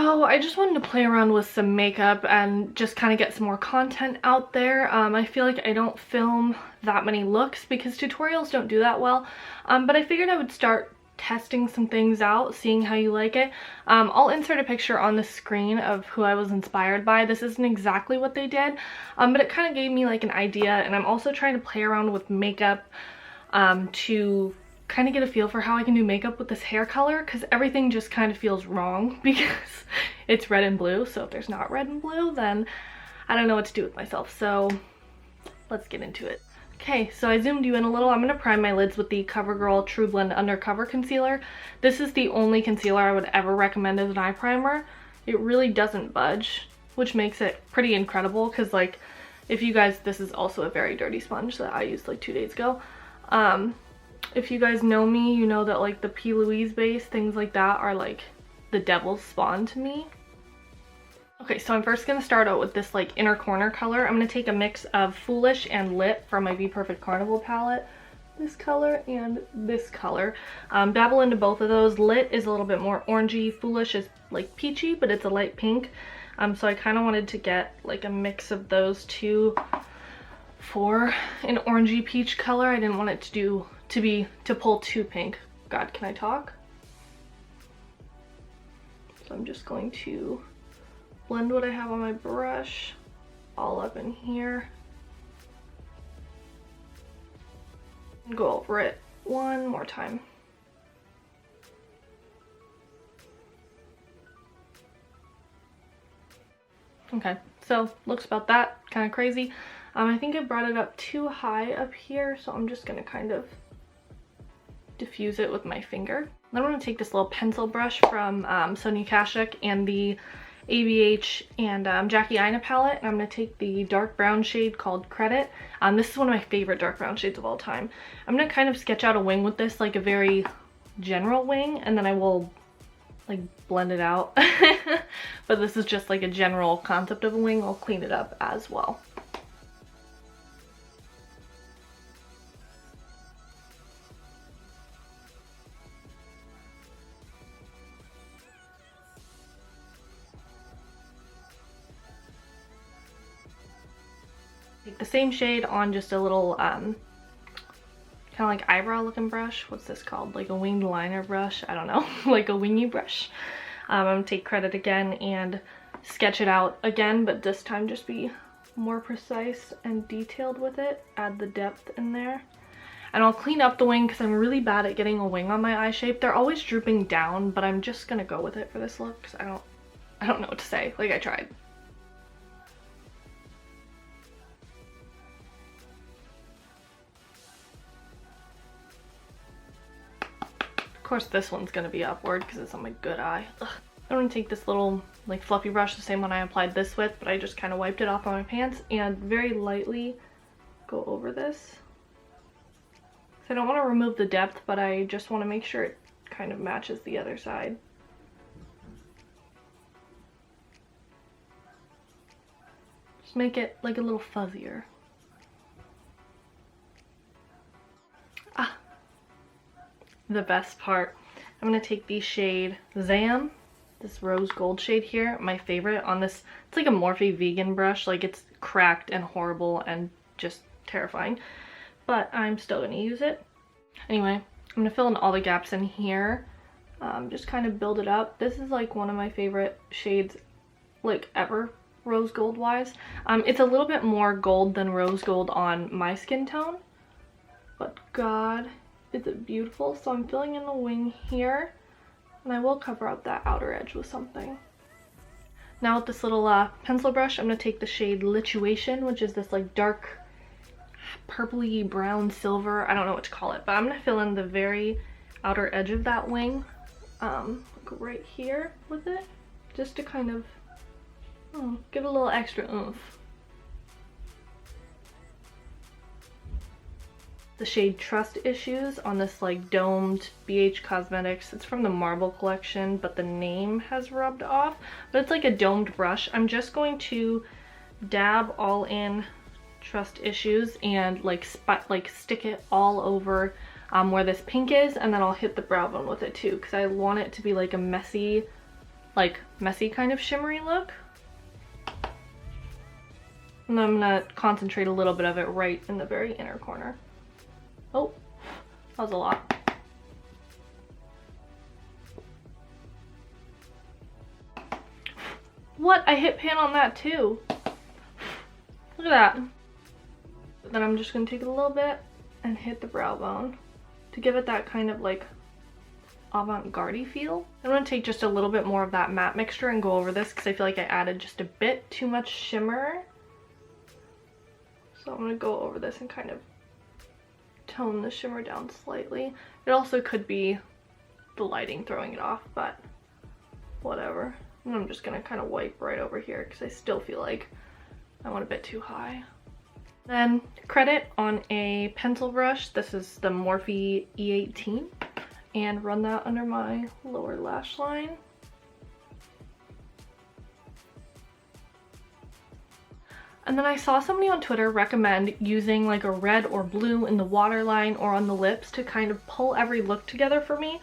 So I just wanted to play around with some makeup and just kind of get some more content out there. I feel like I don't film that many looks because tutorials don't do that well, but I figured I would start testing some things out, seeing how you like it. I'll insert a picture on the screen of who I was inspired by. This isn't exactly what they did, but it kind of gave me like an idea, and I'm also trying to play around with makeup to kind of get a feel for how I can do makeup with this hair color, because everything just kind of feels wrong because it's red and blue. So if there's not red and blue, then I don't know what to do with myself. So let's get into it. Okay, so I zoomed you in a little. I'm going to prime my lids with the Covergirl Trublend Undercover concealer. This is the only concealer I would ever recommend as an eye primer. It really doesn't budge, which makes it pretty incredible, because like, if you guys, this is also a very dirty sponge that I used like 2 days ago. If you guys know me, you know that like the P. Louise base, things like that are like the devil's spawn to me. Okay, so I'm first gonna start out with this like inner corner color. I'm gonna take a mix of Foolish and Lit from my Be Perfect Carnival palette. This color and this color. Dabble into both of those. Lit is a little bit more orangey. Foolish is like peachy, but it's a light pink. So I kind of wanted to get like a mix of those two for an orangey peach color. I didn't want it to pull too pink. God, can I talk? So I'm just going to blend what I have on my brush all up in here and go over it one more time. Okay, so looks about that, kind of crazy. I think I brought it up too high up here, so I'm just gonna kind of diffuse it with my finger. Then I'm going to take this little pencil brush from Sonia Kashuk and the ABH and Jackie Aina palette, and I'm going to take the dark brown shade called Credit. This is one of my favorite dark brown shades of all time. I'm going to kind of sketch out a wing with this, like a very general wing, and then I will like blend it out. But this is just like a general concept of a wing. I'll clean it up as well. Take the same shade on just a little kind of like eyebrow looking brush. What's this called? Like a winged liner brush? I don't know. Like a wingy brush. I'm gonna take Credit again and sketch it out again, but this time just be more precise and detailed with it. Add the depth in there. And I'll clean up the wing because I'm really bad at getting a wing on my eye shape. They're always drooping down, but I'm just gonna go with it for this look because I don't know what to say. Like, I tried. Of course this one's gonna be upward because it's on my good eye. Ugh. I'm gonna take this little like fluffy brush, the same one I applied this with, but I just kind of wiped it off on my pants and very lightly go over this. So I don't want to remove the depth, but I just want to make sure it kind of matches the other side. Just make it like a little fuzzier. The best part. I'm going to take the shade Zam, this rose gold shade here, my favorite on this. It's like a Morphe vegan brush, like it's cracked and horrible and just terrifying, but I'm still going to use it. Anyway, I'm going to fill in all the gaps in here, just kind of build it up. This is like one of my favorite shades like ever, rose gold wise. It's a little bit more gold than rose gold on my skin tone, but God, is it beautiful? So I'm filling in the wing here, and I will cover up that outer edge with something. Now with this little pencil brush, I'm going to take the shade Lituation, which is this like dark purpley brown silver. I don't know what to call it, but I'm going to fill in the very outer edge of that wing, like right here with it, just to kind of give it a little extra oomph. The shade Trust Issues on this like domed BH Cosmetics. It's from the Marble collection, but the name has rubbed off. But it's like a domed brush. I'm just going to dab all in Trust Issues and like stick it all over where this pink is, and then I'll hit the brow bone with it too, because I want it to be like a messy like messy kind of shimmery look. And then I'm gonna concentrate a little bit of it right in the very inner corner. Oh, that was a lot. What? I hit pan on that too. Look at that. Then I'm just gonna take it a little bit and hit the brow bone to give it that kind of like avant-garde-y feel. I'm gonna take just a little bit more of that matte mixture and go over this because I feel like I added just a bit too much shimmer. So I'm gonna go over this and kind of tone the shimmer down slightly. It also could be the lighting throwing it off, but whatever. And I'm just gonna kind of wipe right over here because I still feel like I went a bit too high. Then credit on a pencil brush. This is the Morphe E18, and run that under my lower lash line. And then I saw somebody on Twitter recommend using like a red or blue in the waterline or on the lips to kind of pull every look together for me.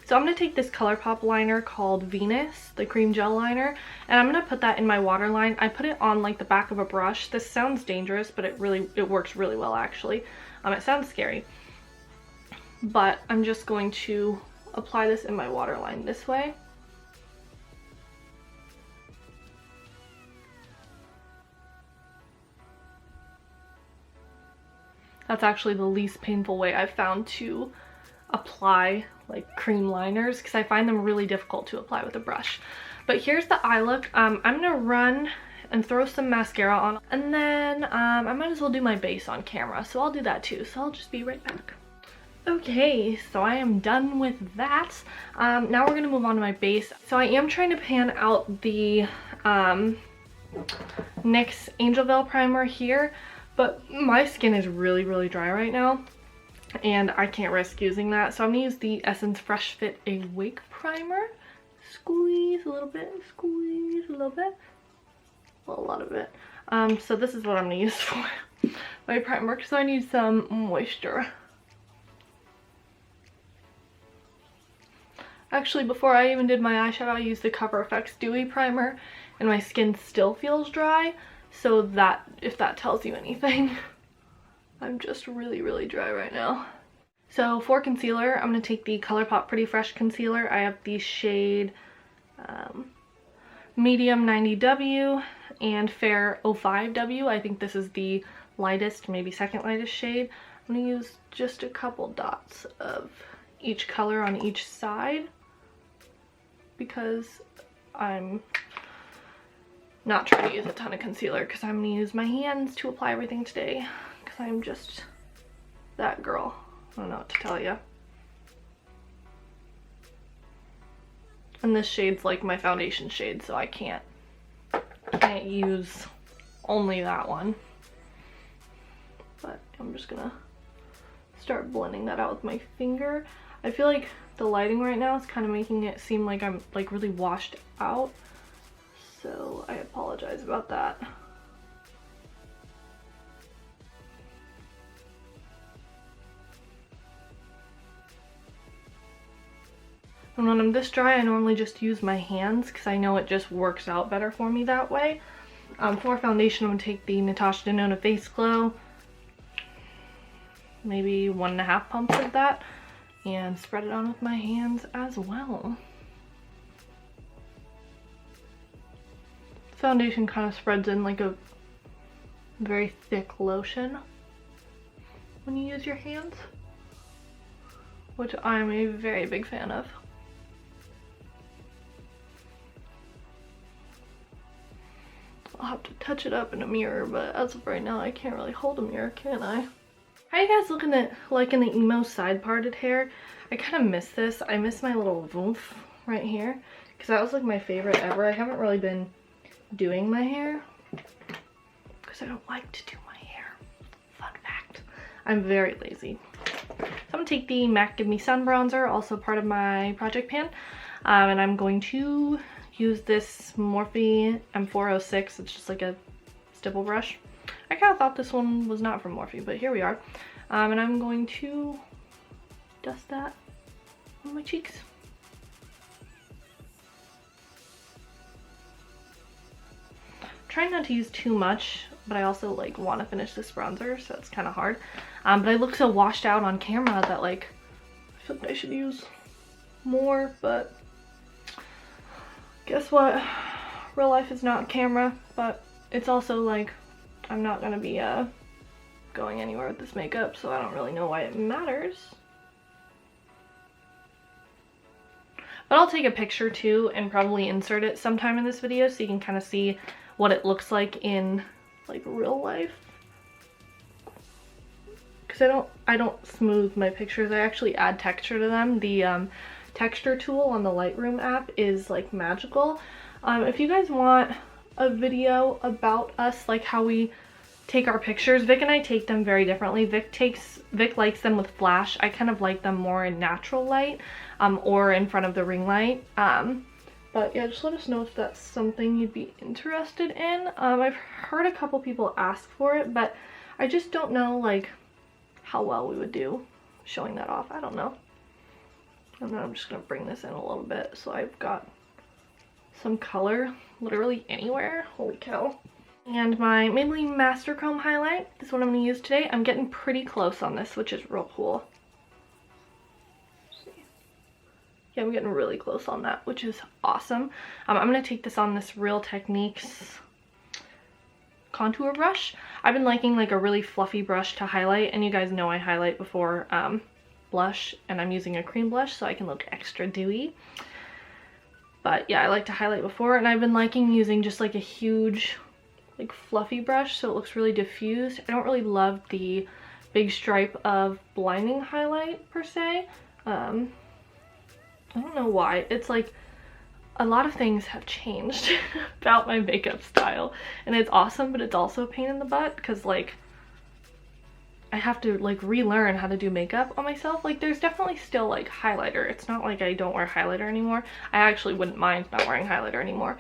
So I'm going to take this ColourPop liner called Venus, the cream gel liner, and I'm going to put that in my waterline. I put it on like the back of a brush. This sounds dangerous, but it works really well actually. It sounds scary, but I'm just going to apply this in my waterline this way. That's actually the least painful way I've found to apply like cream liners because I find them really difficult to apply with a brush. But here's the eye look. I'm gonna run and throw some mascara on, and then I might as well do my base on camera, so I'll do that too. So I'll just be right back. Okay, so I am done with that. Now we're gonna move on to my base. So I am trying to pan out the NYX Angel Veil primer here, but my skin is really dry right now and I can't risk using that, so I'm gonna use the Essence Fresh Fit Awake primer. Squeeze a little bit, squeeze a little bit, well, a lot of it. So this is what I'm gonna use for my primer because I need some moisture. Actually, before I even did my eyeshadow, I used the Cover FX Dewy primer and my skin still feels dry, so that, if that tells you anything, I'm just really dry right now. So for concealer, I'm going to take the ColourPop Pretty Fresh concealer. I have the shade Medium 90W and Fair 05W. I think this is the lightest, maybe second lightest shade. I'm going to use just a couple dots of each color on each side because I'm not trying to use a ton of concealer because I'm going to use my hands to apply everything today because I'm just that girl. I don't know what to tell you. And this shade's like my foundation shade, so I can't use only that one. But I'm just gonna start blending that out with my finger. I feel like the lighting right now is kind of making it seem like I'm like really washed out, so I apologize about that. And when I'm this dry, I normally just use my hands because I know it just works out better for me that way. For foundation, I'm going to take the Natasha Denona Face Glow, maybe 1.5 pumps of that, and spread it on with my hands as well. Foundation kind of spreads in like a very thick lotion when you use your hands, which I'm a very big fan of. I'll have to touch it up in a mirror, but as of right now, I can't really hold a mirror, can I? How are you guys looking at liking the emo side parted hair? I kind of miss this. I miss my little oomph right here because that was like my favorite ever. I haven't really been doing my hair because I don't like to do my hair. Fun fact. I'm very lazy. So I'm going to take the MAC Give Me Sun Bronzer, also part of my project pan, and I'm going to use this Morphe M406. It's just like a stipple brush. I kind of thought this one was not from Morphe, but here we are. And I'm going to dust that on my cheeks. trying not to use too much, but I also like want to finish this bronzer, so it's kind of hard. But I look so washed out on camera that like I feel like I should use more, but guess what? Real life is not camera, but it's also like I'm not gonna be going anywhere with this makeup, so I don't really know why it matters. But I'll take a picture too and probably insert it sometime in this video so you can kind of see what it looks like in like real life. Because I don't smooth my pictures, I actually add texture to them. The texture tool on the Lightroom app is like magical. If you guys want a video about us, like how we take our pictures, Vic and I take them very differently. Vic likes them with flash. I kind of like them more in natural light, or in front of the ring light. But yeah, just let us know if that's something you'd be interested in. I've heard a couple people ask for it, but I just don't know like how well we would do showing that off. I don't know. And then I'm just gonna bring this in a little bit so I've got some color literally anywhere. Holy cow. And my Maybelline Master Chrome highlight is what I'm going to use today. I'm getting pretty close on this, which is real cool. Let's see. Yeah, I'm getting really close on that, which is awesome. I'm going to take this on this Real Techniques contour brush. I've been liking like a really fluffy brush to highlight, and you guys know I highlight before blush, and I'm using a cream blush so I can look extra dewy. But yeah, I like to highlight before, and I've been liking using just like a huge like fluffy brush so it looks really diffused. I don't really love the big stripe of blinding highlight per se. I don't know why. It's like a lot of things have changed about my makeup style, and it's awesome, but it's also a pain in the butt because like I have to like relearn how to do makeup on myself. Like there's definitely still like highlighter. It's not like I don't wear highlighter anymore. I actually wouldn't mind not wearing highlighter anymore,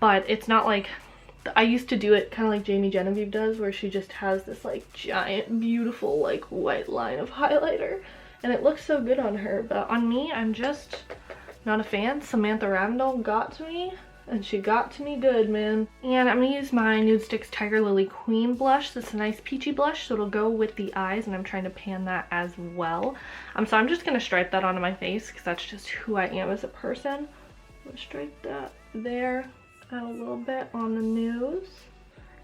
but it's not like I used to do it kind of like Jamie Genevieve does, where she just has this like giant beautiful like white line of highlighter, and it looks so good on her, but on me I'm just not a fan. Samantha Ravndal got to me, and she got to me good, man. And I'm gonna use my Nude Sticks Tiger Lily Queen blush. This is a nice peachy blush, so it'll go with the eyes, and I'm trying to pan that as well. So I'm just gonna stripe that onto my face because that's just who I am as a person. I'm gonna stripe that there. Add a little bit on the nose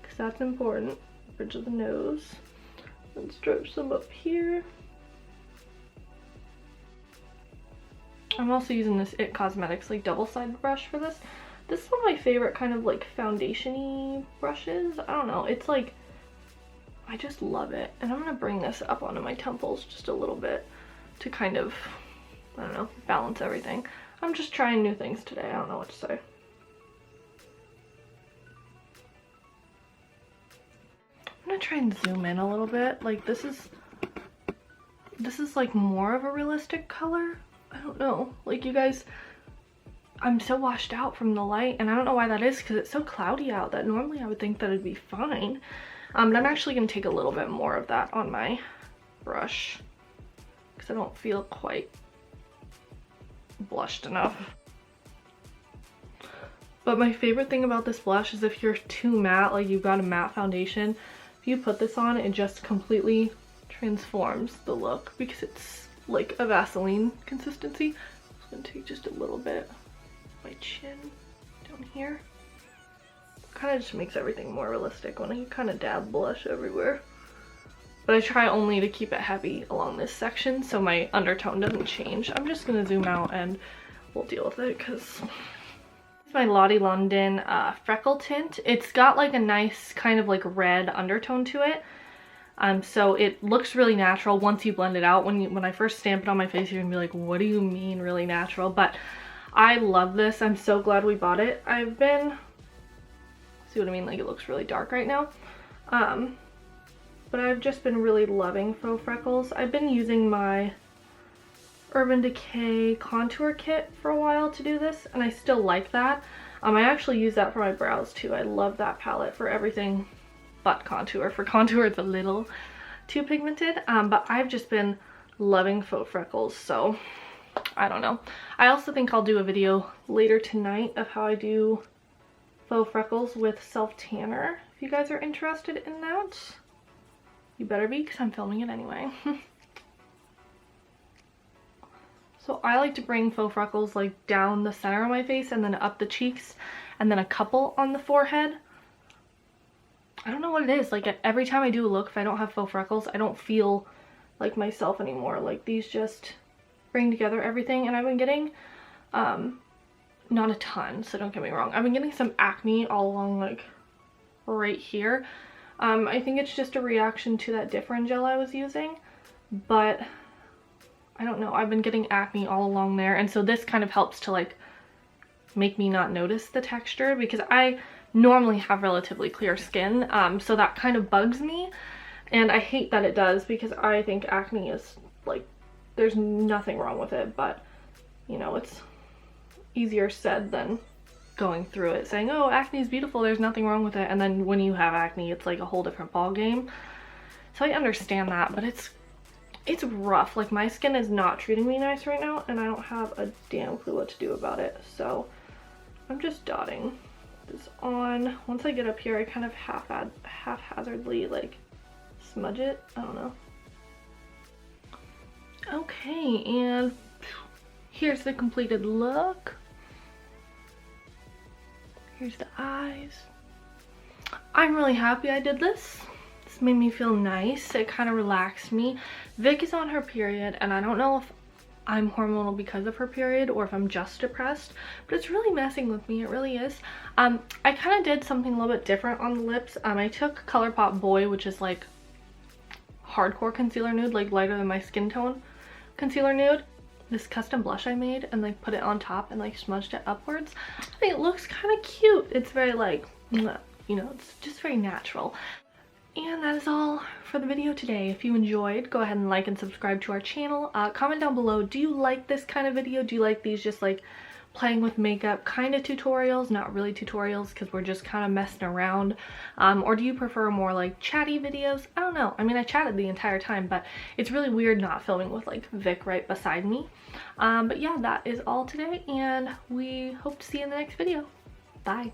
because that's important. Bridge of the nose. And stripe some up here. I'm also using this IT Cosmetics like double-sided brush for this. This is one of my favorite kind of like foundation-y brushes. I don't know. It's like, I just love it. And I'm going to bring this up onto my temples just a little bit to kind of, I don't know, balance everything. I'm just trying new things today. I don't know what to say. I'm gonna try and zoom in a little bit. Like this is like more of a realistic color. I don't know. Like you guys, I'm so washed out from the light, and I don't know why that is because it's so cloudy out that normally I would think that it'd be fine. But I'm actually gonna take a little bit more of that on my brush because I don't feel quite blushed enough. But my favorite thing about this blush is if you're too matte, like you've got a matte foundation, if you put this on, it just completely transforms the look because it's like a Vaseline consistency. I'm just gonna take just a little bit of my chin down here. Kind of just makes everything more realistic when I kind of dab blush everywhere. But I try only to keep it heavy along this section so my undertone doesn't change. I'm just gonna zoom out and we'll deal with it because my Lottie London freckle tint. It's got like a nice kind of like red undertone to it, so it looks really natural once you blend it out. When I first stamp it on my face, you're gonna be like, what do you mean really natural? But I love this. I'm so glad we bought it. I've been, see what I mean, like it looks really dark right now, but I've just been really loving Faux Freckles. I've been using my Urban Decay contour kit for a while to do this, and I still like that. I actually use that for my brows too. I love that palette for everything but contour. For contour it's a little too pigmented, but I've just been loving Faux Freckles, so I don't know. I also think I'll do a video later tonight of how I do Faux Freckles with Self Tanner. If you guys are interested in that, you better be, because I'm filming it anyway. So I like to bring Faux Freckles like down the center of my face and then up the cheeks and then a couple on the forehead. I don't know what it is, like every time I do a look, if I don't have Faux Freckles, I don't feel like myself anymore. Like these just bring together everything. And I've been getting, not a ton, so don't get me wrong, I've been getting some acne all along like right here. I think it's just a reaction to that different gel I was using, but I don't know, I've been getting acne all along there, and so this kind of helps to like make me not notice the texture, because I normally have relatively clear skin, so that kind of bugs me, and I hate that it does, because I think acne is like, there's nothing wrong with it, but you know, it's easier said than going through it saying, oh, acne is beautiful, there's nothing wrong with it, and then when you have acne it's like a whole different ball game. So I understand that, but it's rough. Like my skin is not treating me nice right now, and I don't have a damn clue what to do about it. So I'm just dotting this on. Once I get up here, I kind of haphazardly like smudge it. I don't know. Okay, and here's the completed look. Here's the eyes. I'm really happy I did this. This made me feel nice. It kind of relaxed me. Vic is on her period, and I don't know if I'm hormonal because of her period or if I'm just depressed, but it's really messing with me. It really is. I kind of did something a little bit different on the lips. I took ColourPop Boy, which is like hardcore concealer nude, like lighter than my skin tone concealer nude. This custom blush I made, and like put it on top and like smudged it upwards. I think it looks kind of cute. It's very like, you know, it's just very natural. And that is all for the video today. If you enjoyed, go ahead and like and subscribe to our channel. Comment down below, do you like this kind of video? Do you like these just like playing with makeup kind of tutorials? Not really tutorials, because we're just kind of messing around. Or do you prefer more like chatty videos? I don't know. I mean, I chatted the entire time, but it's really weird not filming with like Vic right beside me. But yeah, that is all today, and we hope to see you in the next video. Bye.